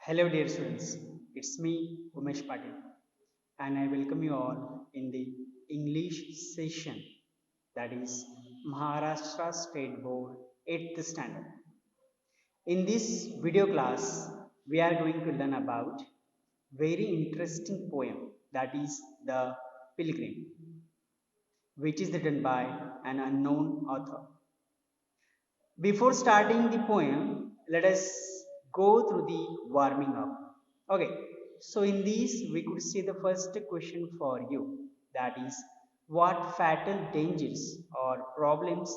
Hello, dear students. It's me, Umesh Patil, and I welcome you all in the English session, that is Maharashtra State Board 8th Standard. In this video class, we are going to learn about very interesting poem, that is the Pilgrim, which is written by an unknown author. Before starting the poem, let us go through the warming up. Okay, so in this, we could see the first question for you, that is, what fatal dangers or problems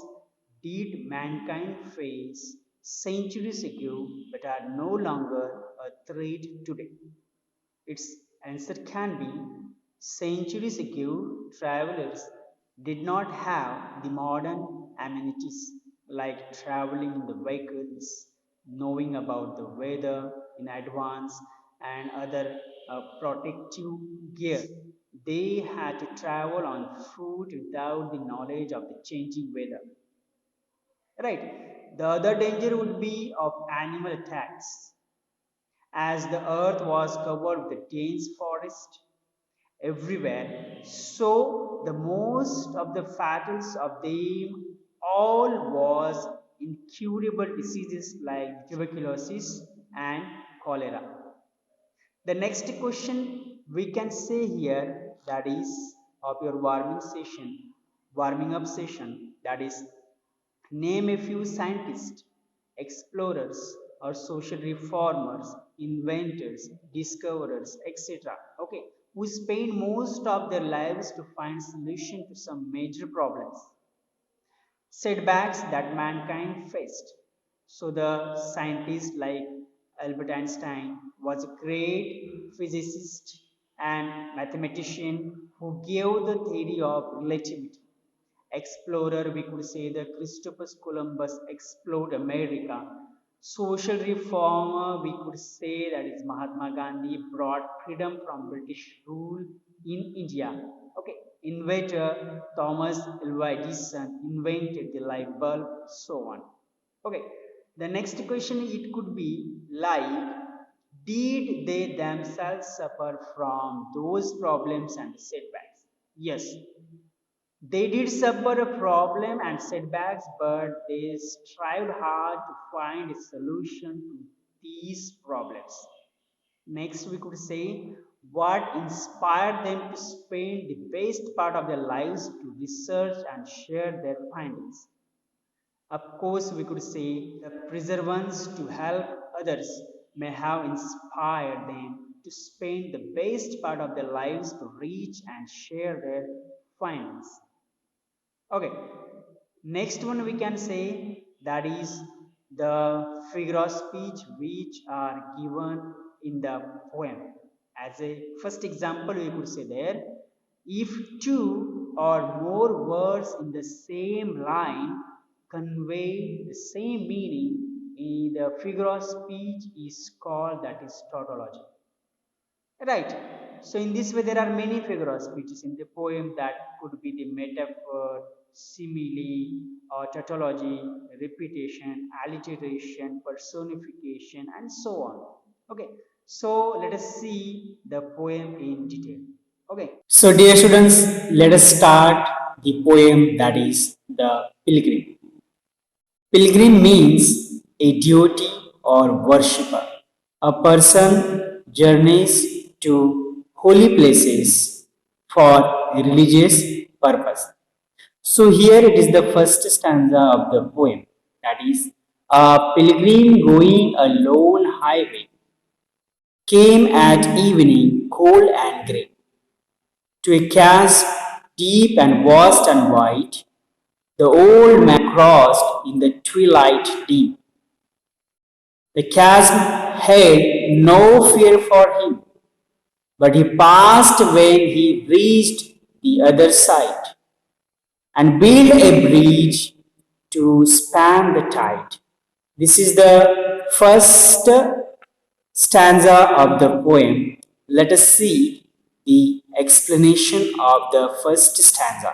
did mankind face centuries ago but are no longer a threat today? Its answer can be centuries ago, travelers did not have the modern amenities like traveling in the vehicles, knowing about the weather in advance, and other protective gear. They had to travel on foot without the knowledge of the changing weather. Right. The other danger would be of animal attacks, as the earth was covered with dense forest everywhere. So the most of the fatals of them all was incurable diseases like tuberculosis and cholera. The next question we can say here, that is of your warming up session, that is name a few scientists, explorers, or social reformers, inventors, discoverers, etc. Okay, who spend most of their lives to find solution to some major problems, setbacks that mankind faced. So the scientist like Albert Einstein was a great physicist and mathematician who gave the theory of relativity. Explorer, we could say the Christopher Columbus explored America. Social reformer, we could say that is Mahatma Gandhi brought freedom from British rule in India. Okay, inventor Thomas Alva Edison invented the light bulb, so on. Okay, the next question it could be like, did they themselves suffer from those problems and setbacks? Yes, they did suffer a problem and setbacks, but they strived hard to find a solution to these problems. Next, we could say what inspired them to spend the best part of their lives to research and share their findings. Of course, we could say the perseverance to help others may have inspired them to spend the best part of their lives to reach and share their findings. Okay, next one we can say that is the figure of speech which are given in the poem. As a first example, we could say there, if two or more words in the same line convey the same meaning, in the figure of speech is called, that is tautology. Right. So in this way, there are many figure of speeches in the poem that could be the metaphor, simile, or tautology, repetition, alliteration, personification, and so on. Okay. So let us see the poem in detail. Okay. So dear students, let us start the poem, that is the Pilgrim. Pilgrim means a devotee or worshipper. A person journeys to holy places for a religious purpose. So here it is the first stanza of the poem, that is, a pilgrim going a lone highway came at evening cold and grey to a chasm deep and vast and wide. The old man crossed in the twilight dim. The chasm had no fear for him, but he passed when he reached the other side and built a bridge to span the tide. This is the first stanza of the poem. Let us see the explanation of the first stanza.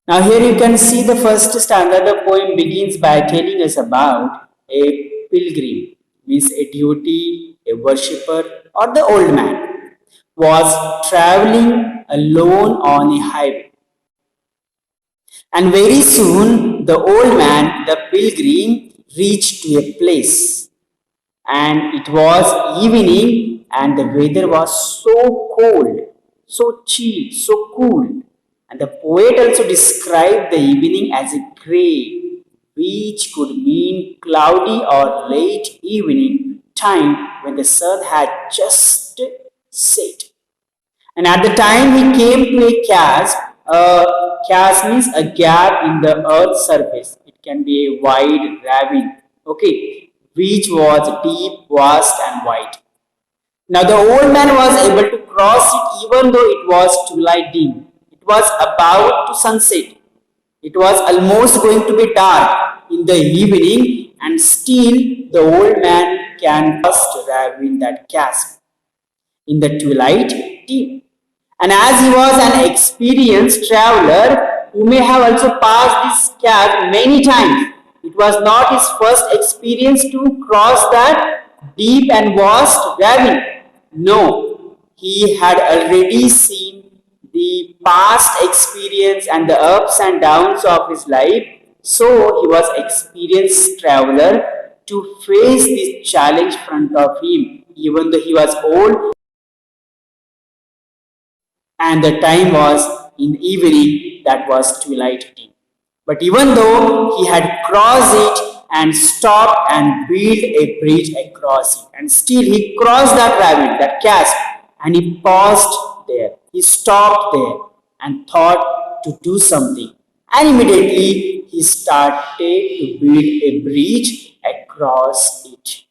Now here you can see the first stanza. The poem begins by telling us about a pilgrim. means a devotee, a worshipper, or the old man, was traveling alone on a highway. And very soon the old man, the pilgrim, reached to a place. And it was evening, and the weather was so cold, so chill, so cool. And the poet also described the evening as a gray, which could mean cloudy or late evening time when the sun had just set. And at the time he came to a chasm means a gap in the earth's surface. It can be a wide ravine, okay, which was deep, vast, and wide. Now the old man was able to cross it even though it was twilight dim. It was about to sunset. It was almost going to be dark in the evening, and still the old man can cross the ravine, that chasm in the twilight dim. And as he was an experienced traveler who may have also passed this gap many times, it was not his first experience to cross that deep and vast ravine. No, he had already seen the past experience and the ups and downs of his life. So he was experienced traveler to face this challenge front of him, even though he was old and the time was in evening, that was twilight dim. But even though he had crossed it and stopped and built a bridge across it, and still he crossed that ravine, that chasm, and he paused there. He stopped there and thought to do something. And immediately he started to build a bridge across it.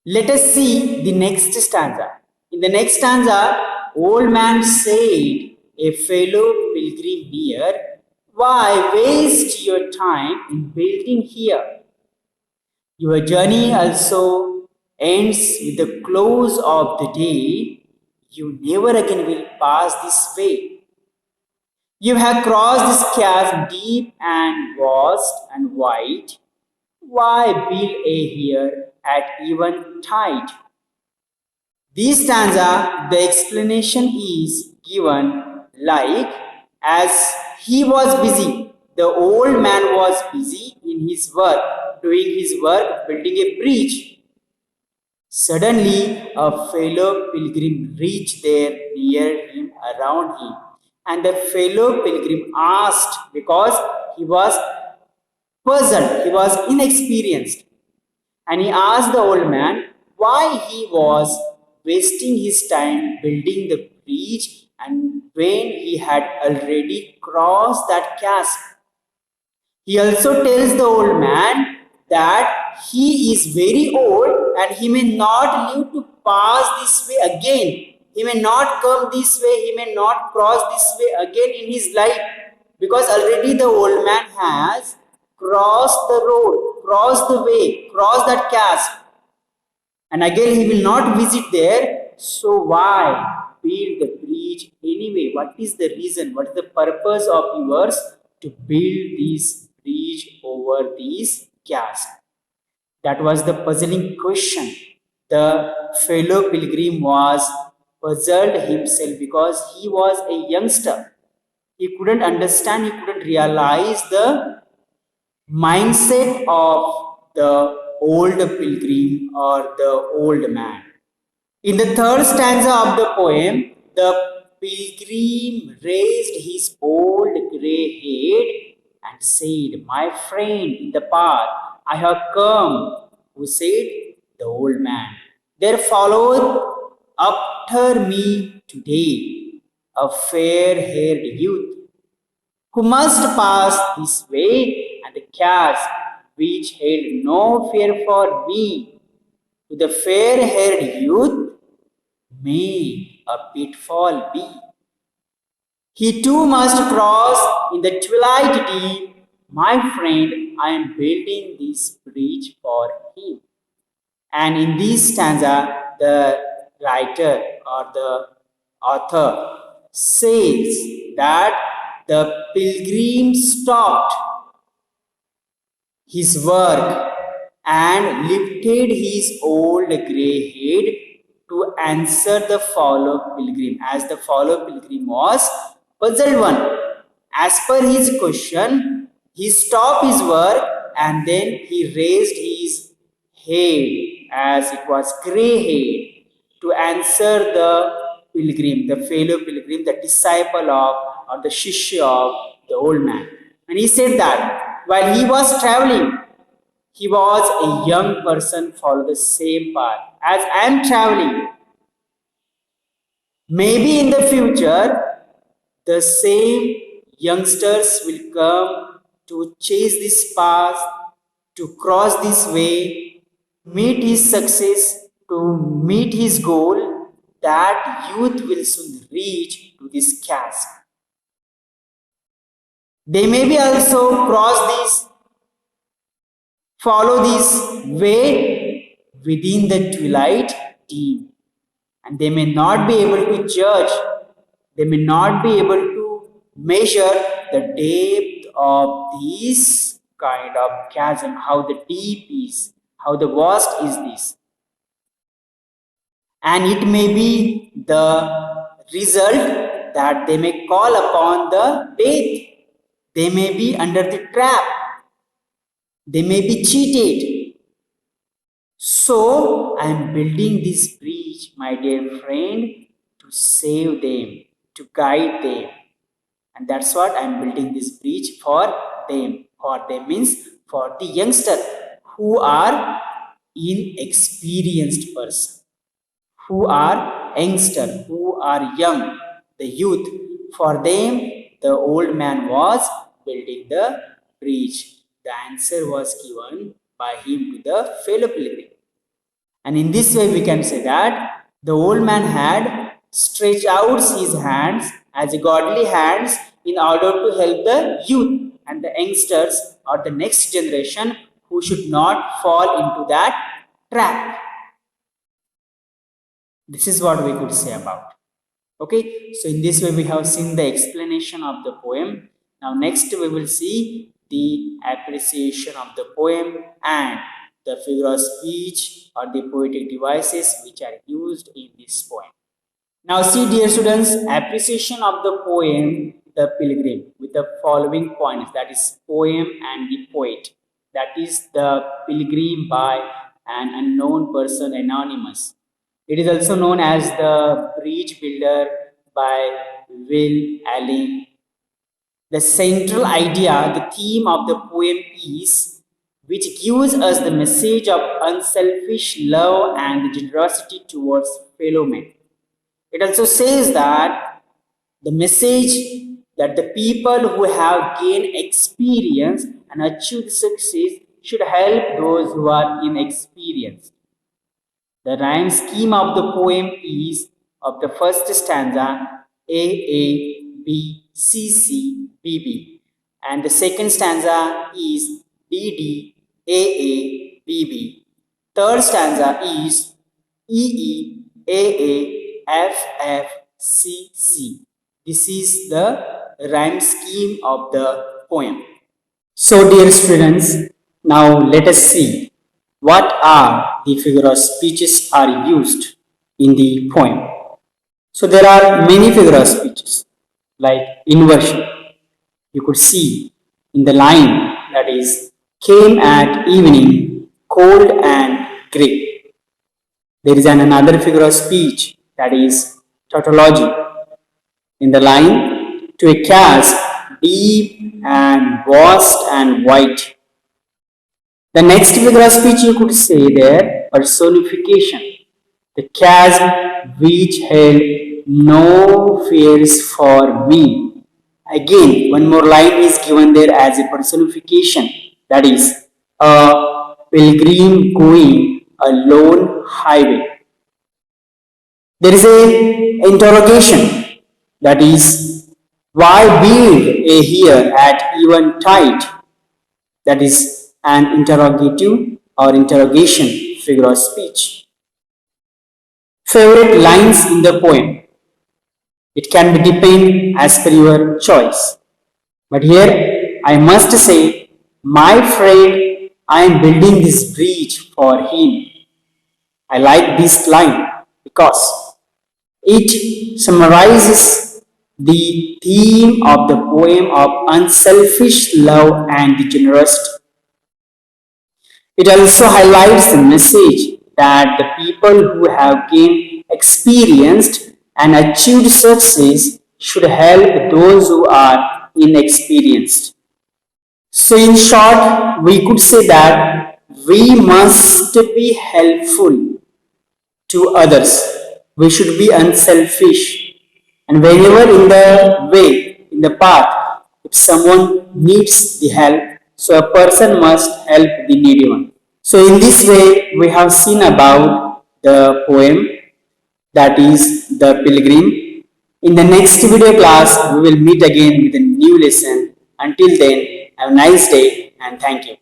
Let us see the next stanza. In the next stanza, old man said, a fellow pilgrim near, why waste your time in building here? Your journey also ends with the close of the day. You never again will pass this way. You have crossed this chasm deep and vast and wide. Why build a here at even tide? This stanza, the explanation is given like as he was busy, the old man was busy in his work, doing his work, building a bridge. Suddenly, a fellow pilgrim reached there near him, around him, and the fellow pilgrim asked because he was puzzled, he was inexperienced. And he asked the old man why he was wasting his time building the bridge and when he had already crossed that chasm. He also tells the old man that he is very old and he may not live to pass this way again. He may not come this way, he may not cross this way again in his life because already the old man has crossed the road, crossed the way, crossed that chasm, and again he will not visit there. So why build the bridge anyway? What is the reason? What is the purpose of yours to build this bridge over this chasm? That was the puzzling question. The fellow pilgrim was puzzled himself because he was a youngster. He couldn't understand, he couldn't realize the mindset of the old pilgrim or the old man. In the third stanza of the poem, the pilgrim raised his old grey head and said, my friend, in the path I have come. Who said? The old man. There followed after me today a fair-haired youth who must pass this way, and the caste which held no fear for me. To the fair-haired youth may a pitfall be. He too must cross in the twilight deep. My friend, I am building this bridge for him. And in this stanza, the writer or the author says that the pilgrim stopped his work and lifted his old grey head to answer the fellow pilgrim, as the fellow pilgrim was puzzled one. As per his question, he stopped his work and then he raised his head, as it was grey head, to answer the pilgrim, the fellow pilgrim, the disciple of or the shishya of the old man. And he said that while he was traveling, he was a young person follow the same path as I am traveling. Maybe in the future, the same youngsters will come to chase this path, to cross this way, meet his success, to meet his goal. That youth will soon reach to this caste. They may be also cross this, follow this way within the twilight deep, and they may not be able to judge, they may not be able to measure the depth of this kind of chasm, how the deep is, how the vast is this. And it may be the result that they may call upon the death, they may be under the trap, they may be cheated. So I am building this bridge, my dear friend, to save them, to guide them. And that's what I am building this bridge for them. For them means for the youngster who are inexperienced person, who are youngster, who are young, the youth. For them, the old man was building the bridge. The answer was given by him to the fellow pilgrim. And in this way, we can say that the old man had stretched out his hands as a godly hands in order to help the youth and the youngsters or the next generation who should not fall into that trap. This is what we could say about. Okay, so in this way we have seen the explanation of the poem. Now next we will see the appreciation of the poem and the figure of speech or the poetic devices which are used in this poem. Now see, dear students, appreciation of the poem The Pilgrim with the following points, that is poem and the poet. That is the Pilgrim by an unknown person, anonymous. It is also known as the Bridge Builder by Will Allen. The central idea, the theme of the poem is, which gives us the message of unselfish love and generosity towards fellow men. It also says that the message that the people who have gained experience and achieved success should help those who are inexperienced. The rhyme scheme of the poem is of the first stanza A A B C C B B, and the second stanza is D D A A B B. Third stanza is E E A A F F C C. This is the rhyme scheme of the poem. So dear students, now let us see what are the figure of speeches are used in the poem. So there are many figure of speeches like inversion. You could see in the line, that is, came at evening, cold and grey. There is another figure of speech, that is tautology. In the line, to a caste deep and vast and white. The next figure of speech you could say there, personification. The chasm which held no fears for me. Again, one more line is given there as a personification. That is, a pilgrim going a lone highway. There is a interrogation. That is, why build a here at eventide? That is an interrogative or interrogation figure of speech. Favorite lines in the poem. It can be depend as per your choice. But here I must say, my friend I am building this bridge for him. I like this line because it summarizes the theme of the poem of unselfish love and generosity. It also highlights the message that the people who have gained experienced and achieved success should help those who are inexperienced. So, in short, we could say that we must be helpful to others. We should be unselfish. And whenever in the way, in the path, if someone needs the help, so a person must help the needy one. So in this way, we have seen about the poem that is the Pilgrim. In the next video class, we will meet again with a new lesson. Until then, have a nice day and thank you.